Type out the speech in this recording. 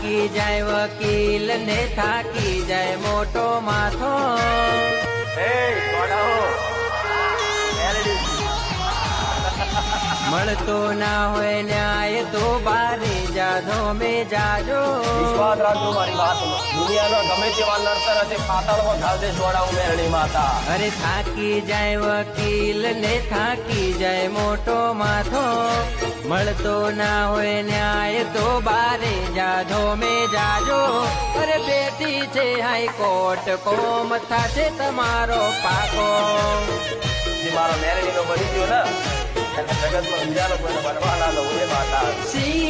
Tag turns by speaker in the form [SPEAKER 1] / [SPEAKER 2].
[SPEAKER 1] થાકી જાય વકીલ ને થાકી જાય મોટો માથો. મળતો ના હોય ન્યાય તો બારે જાધો મે જાજો.
[SPEAKER 2] વિશ્વાસ રાખજો મારી વાતમાં. દુનિયાનો ગમે તેવા નડતર હશે પાતાળમાં ઘાલ દે છોડાવું મેરડી માતા.
[SPEAKER 1] અરે થાકી જાય વકીલ ને થાકી જાય મોટો માથો. મળતો ના હોય ન્યાય તો બારે જાધો મે જાજો. અરે બેટી છે હાઈકોર્ટ કોમ થાશે તમારો પાકો.
[SPEAKER 2] જે મારો મેરડીનો બની ગયો ને જગતમાં બીજા લોકોને બનવા ના દઉં એ માતા.
[SPEAKER 1] સિંહ